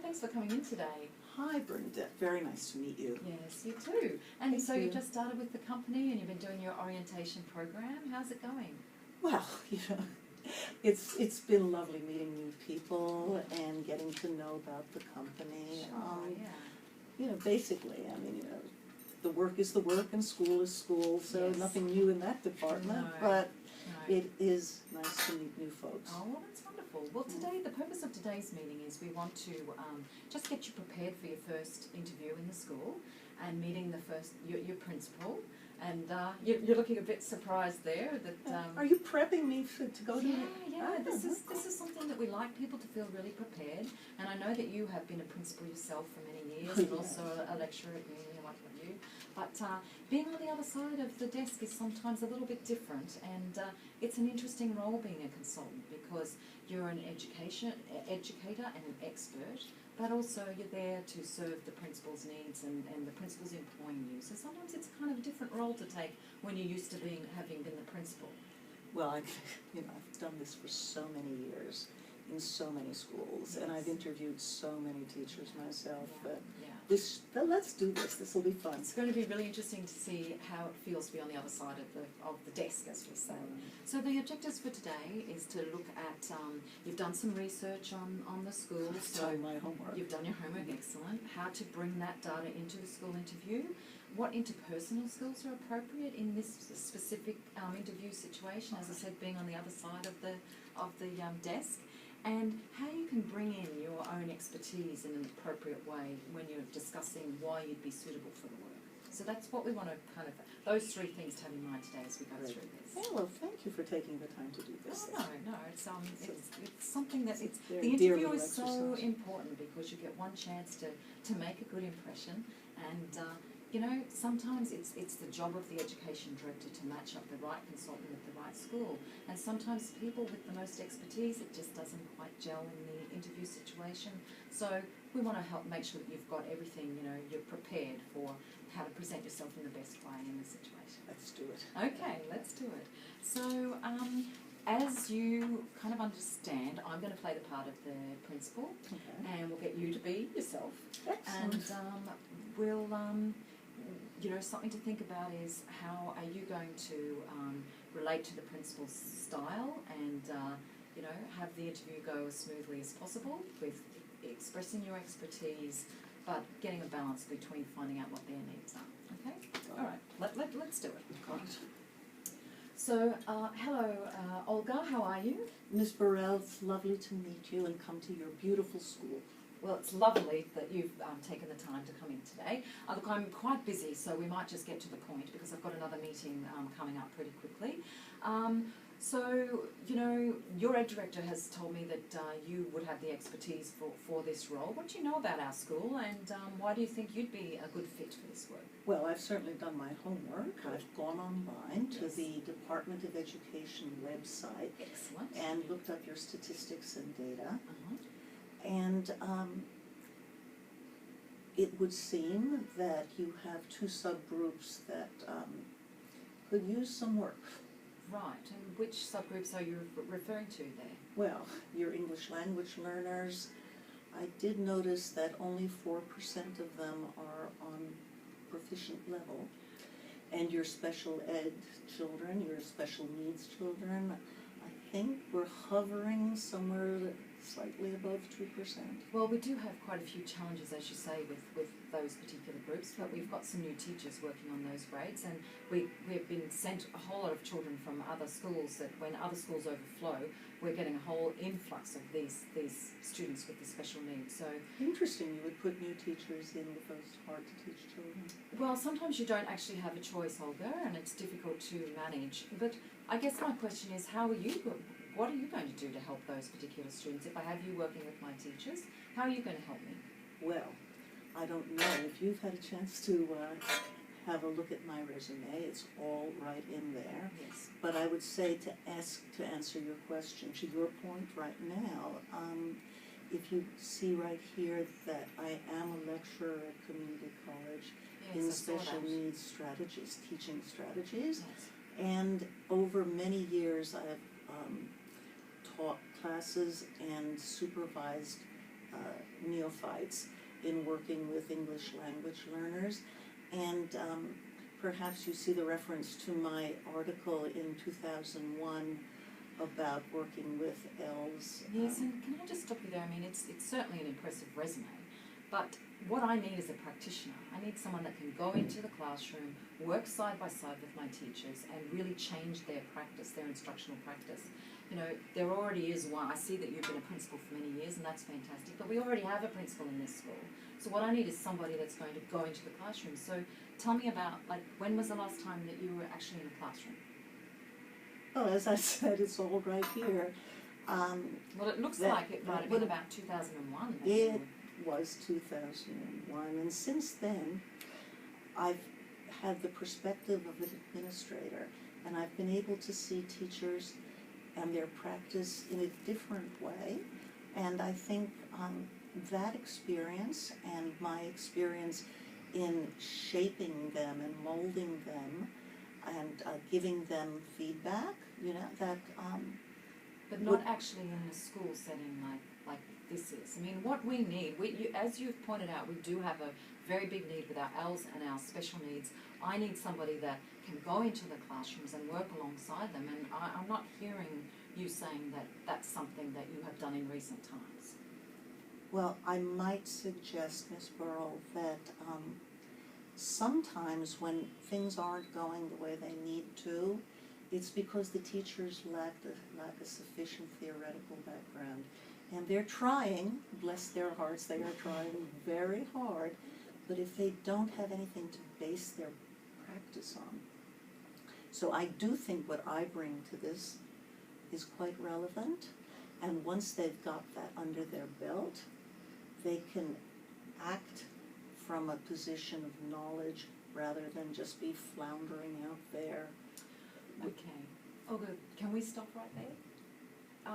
thanks for coming in today. Hi, Bernadette. Very nice to meet you. Yes, you too. And Thank so you. you just started with the company and you've been doing your orientation program. How's it going? Well, it's been lovely meeting new people and getting to know about the company. Yeah. Basically, the work is the work and school is school, so Yes. nothing new in that department. No, but no. it is nice to meet new folks. Oh, well, that's wonderful. Well, today, the purpose of today's meeting is we want to just get you prepared for your first interview in the school and meeting your principal. And you're looking a bit surprised there. Are you prepping me to go to Yeah, the... yeah. Oh, This is something that we like people to feel really prepared. And I know that you have been a principal yourself for many years, and also a lecturer at uni, like you. But being on the other side of the desk is sometimes a little bit different, and it's an interesting role being a consultant because you're an educator and an expert, but also you're there to serve the principal's needs and the principal's employing you. So sometimes it's kind of a different role to take when you're used to having been the principal. Well, I've done this for so many years in so many schools, and I've interviewed so many teachers myself. Let's do this. This will be fun. It's going to be really interesting to see how it feels to be on the other side of the desk, as we say. So the objectives for today is to look at, you've done some research on the school. I've done my homework. You've done your homework, excellent. How to bring that data into the school interview. What interpersonal skills are appropriate in this specific interview situation, as I said, being on the other side of the desk. And how you can bring in your own expertise in an appropriate way when you're discussing why you'd be suitable for the work. So that's what we want to those three things to have in mind today as we go through this. Oh, well, thank you for taking the time to do this. Oh, no, it's something that the dearly interview is so exercise. important because you get one chance to make a good impression, and sometimes it's the job of the education director to match up the right consultant with the right school, and sometimes people with the most expertise, it just doesn't quite gel in the interview situation. So we want to help make sure that you've got everything, you're prepared for how to present yourself in the best way in the situation. Let's do it. Okay, let's do it. So as you kind of understand, I'm going to play the part of the principal, and we'll get you to be yourself. Excellent. And we'll something to think about is how are you going to relate to the principal's style and have the interview go as smoothly as possible with expressing your expertise, but getting a balance between finding out what their needs are. Okay? All right, let's do it. Got it. So, hello, Olga, how are you? Miss Burrell, it's lovely to meet you and come to your beautiful school. Well, it's lovely that you've taken the time to come in today. Look, I'm quite busy, so we might just get to the point because I've got another meeting coming up pretty quickly. So, your ed director has told me that you would have the expertise for this role. What do you know about our school, and why do you think you'd be a good fit for this work? Well, I've certainly done my homework. I've gone online to the Department of Education website. Excellent. And looked up your statistics and data. And it would seem that you have two subgroups that could use some work. Right, and which subgroups are you referring to there? Well, your English language learners, I did notice that only 4% of them are on proficient level. And your special ed children, your special needs children, I think we're hovering somewhere slightly above 2%. Well, we do have quite a few challenges, as you say, with those particular groups, but we've got some new teachers working on those grades, and we've been sent a whole lot of children from other schools that when other schools overflow, we're getting a whole influx of these students with the special needs. So interesting, you would put new teachers in with those hard-to-teach children. Well, sometimes you don't actually have a choice, Olga, and it's difficult to manage. But I guess my question is, what are you going to do to help those particular students? If I have you working with my teachers, how are you going to help me? Well, I don't know if you've had a chance to have a look at my resume. It's all right in there. Yes. But I would say to answer your question, to your point right now, if you see right here that I am a lecturer at community college in special needs strategies, teaching strategies, and over many years I have taught classes and supervised neophytes in working with English language learners. And perhaps you see the reference to my article in 2001 about working with ELs. Yes, and can I just stop you there? I mean, it's certainly an impressive resume, but what I need is a practitioner. I need someone that can go into the classroom, work side by side with my teachers, and really change their practice, their instructional practice. You know, there already is one. I see that you've been a principal for many years, and that's fantastic, but we already have a principal in this school. So what I need is somebody that's going to go into the classroom. So tell me about, like, when was the last time that you were actually in a classroom? Oh, as I said, it's all right here. Well, it looks like it might have been about 2001. It was 2001, and since then, I've had the perspective of an administrator, and I've been able to see teachers and their practice in a different way, and I think that experience and my experience in shaping them and molding them and giving them feedback, you know, that but not actually in the school setting like this is. I mean, what we need, as you've pointed out, we do have a very big need with our ELs and our special needs. I need somebody that can go into the classrooms and work alongside them, and I'm not hearing you saying that that's something that you have done in recent times. Well, I might suggest, Ms. Burrell, that sometimes when things aren't going the way they need to, it's because the teachers lack a sufficient theoretical background. And they're trying, bless their hearts, they are trying very hard, but if they don't have anything to base their practice on. So I do think what I bring to this is quite relevant, and once they've got that under their belt, they can act from a position of knowledge rather than just be floundering out there. Okay. Olga, can we stop right there?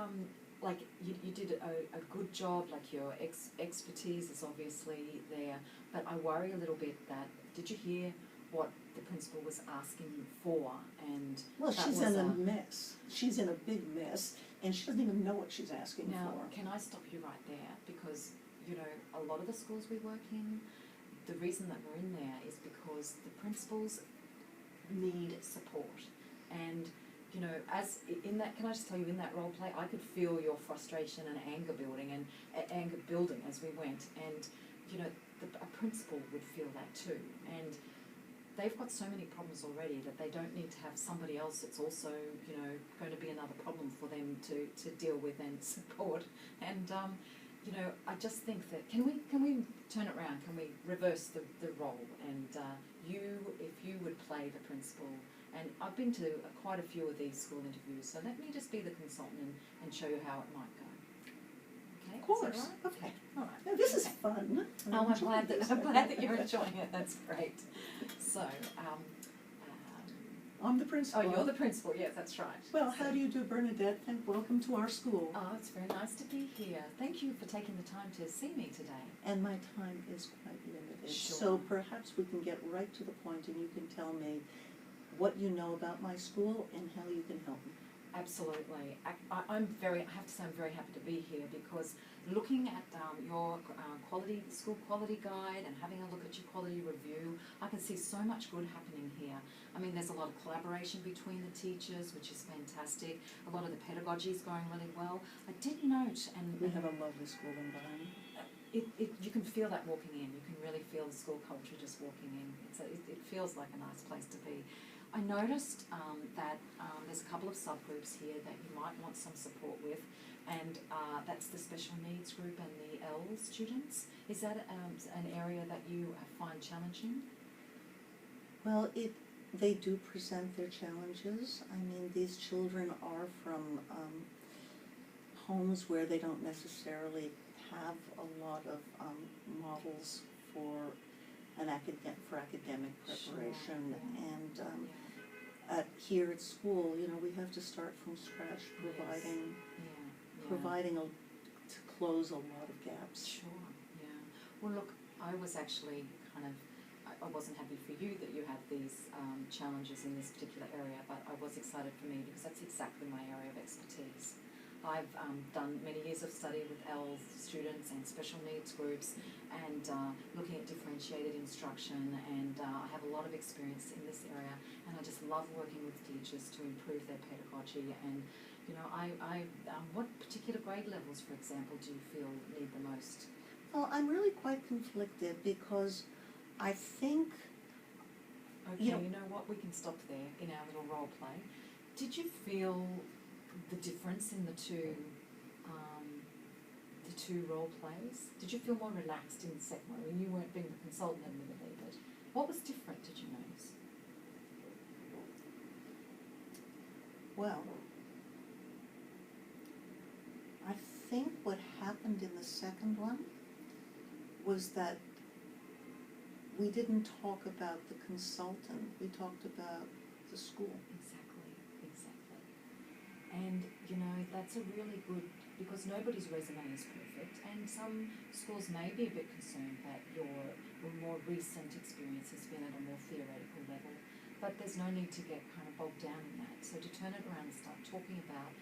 Like, you did a good job, like your expertise is obviously there, but I worry a little bit that, did you hear what the principal was asking for? And well, she's in a mess. She's in a big mess, and she doesn't even know what she's asking now, for. Can I stop you right there? Because, you know, a lot of the schools we work in, the reason that we're in there is because the principals need support. And, you know, as in that, can I just tell you, in that role play, I could feel your frustration and anger building as we went. And, you know, a principal would feel that too. And they've got so many problems already that they don't need to have somebody else that's also, you know, going to be another problem for them to deal with and support. And, you know, I just think that, can we turn it around? Can we reverse the role? And if you would play the principal, and I've been to quite a few of these school interviews, so let me just be the consultant and show you how it might go. Okay? Of course. Is that right? Okay. All right. Now, this is fun. Oh, I'm glad that you're enjoying it. That's great. So, I'm the principal. oh, you're the principal. Yes, that's right. Well, how do you do, Bernadette? And welcome to our school. Oh, it's very nice to be here. Thank you for taking the time to see me today. And my time is quite limited. Sure. So perhaps we can get right to the point and you can tell me what you know about my school and how you can help me. Absolutely. I have to say I'm very happy to be here because looking at your school quality guide and having a look at your quality review, I can see so much good happening here. I mean, there's a lot of collaboration between the teachers, which is fantastic. A lot of the pedagogy is going really well. I did note, and We have a lovely school environment. you can feel that walking in. You can really feel the school culture just walking in. It feels like a nice place to be. I noticed that there's a couple of subgroups here that you might want some support with, and that's the special needs group and the L students. Is that an area that you find challenging? Well, they do present their challenges. I mean, these children are from homes where they don't necessarily have a lot of models for academic preparation. Sure, yeah. And here at school, you know, we have to start from scratch, providing to close a lot of gaps. Sure, yeah. Well, look, I was actually I wasn't happy for you that you had these challenges in this particular area, but I was excited for me because that's exactly my area of expertise. I've done many years of study with ELS students and special needs groups, and looking at differentiated instruction, and I have a lot of experience in this area, and I just love working with teachers to improve their pedagogy. And you know, what particular grade levels, for example, do you feel need the most? Well, I'm really quite conflicted because I think, Okay, you know what, we can stop there in our little role play. Did you feel the difference in the two role plays? Did you feel more relaxed in the second one? I mean, you weren't being the consultant admittedly, but what was different, did you notice? well, I think what happened in the second one was that we didn't talk about the consultant, we talked about the school. Exactly. And, you know, that's a really good, because nobody's resume is perfect, and some schools may be a bit concerned that your more recent experience has been at a more theoretical level, but there's no need to get kind of bogged down in that. So to turn it around and start talking about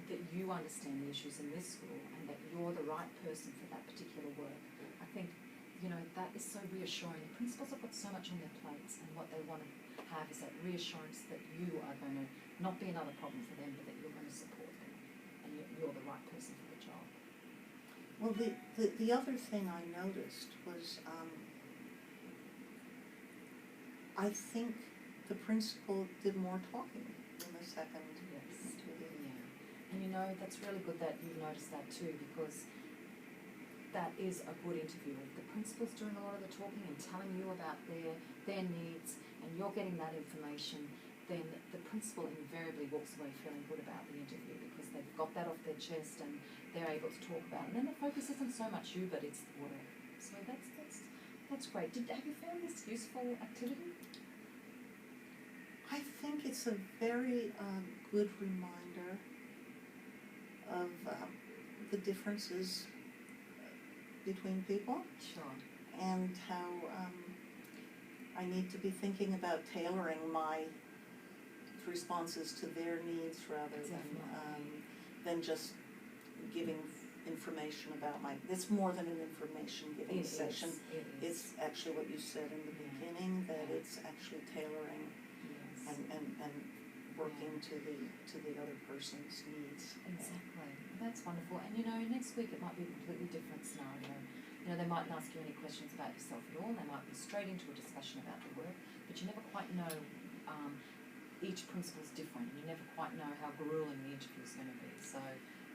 that you understand the issues in this school and that you're the right person for that particular work, I think, you know, that is so reassuring. The principals have got so much on their plates, and what they want to have is that reassurance that you are going to not be another problem for them, but that you're going to support them, and you're the right person for the job. Well, the other thing I noticed was, I think the principal did more talking in the second interview. Yeah. And you know, that's really good that you noticed that too, because that is a good interview. If the principal's doing a lot of the talking and telling you about their needs, and you're getting that information, then the principal invariably walks away feeling good about the interview, because they've got that off their chest and they're able to talk about it. And then the focus isn't so much you, but it's the work. So that's great. Have you found this useful activity? I think it's a very good reminder of the differences between people. Sure. And how I need to be thinking about tailoring my responses to their needs rather than just giving information about it's more than an information giving session. It's actually what you said in the beginning, that it's actually tailoring and working to the other person's needs. Exactly. That's wonderful. And you know, next week it might be a completely different scenario. You know, they mightn't ask you any questions about yourself at all. They might be straight into a discussion about the work, but you never quite know. Each principal's different, and you never quite know how grueling the interview's going to be. So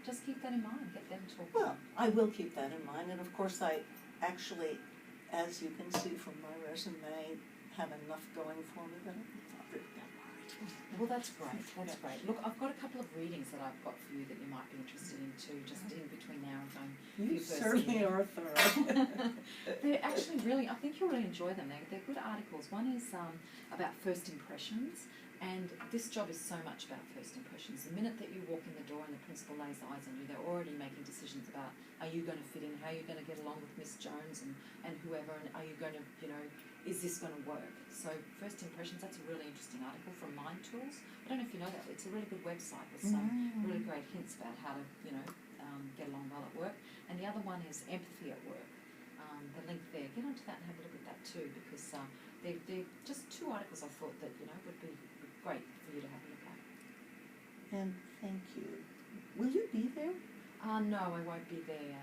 just keep that in mind. Get them talking. Well, I will keep that in mind, and of course I actually, as you can see from my resume, have enough going for me that I'm not really that worried. Well, that's great. That's great. Look, I've got a couple of readings that I've got for you that you might be interested in too, just in between now and going. You certainly are thorough. They're actually really, I think you'll really enjoy them. They're good articles. One is about first impressions, and this job is so much about first impressions. The minute that you walk in the door and the principal lays eyes on you, they're already making decisions about, are you going to fit in, how are you going to get along with Miss Jones and whoever, and are you going to, you know, is this going to work? So first impressions, that's a really interesting article from Mind Tools. I don't know if you know that, but it's a really good website with some really great hints about how to, you know, get along well at work. And the other one is empathy at work. The link there, get onto that and have a look at that too, because they're just two articles I thought that, you know, would be great for you to have a look at. And thank you. Will you be there? No, I won't be there.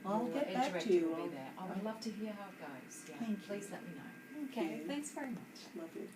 I'll your get ed back director to you. will be there. I would love to hear how it goes. Yeah, Thank you. please let me know. Thank Okay, you. thanks very much. Love you.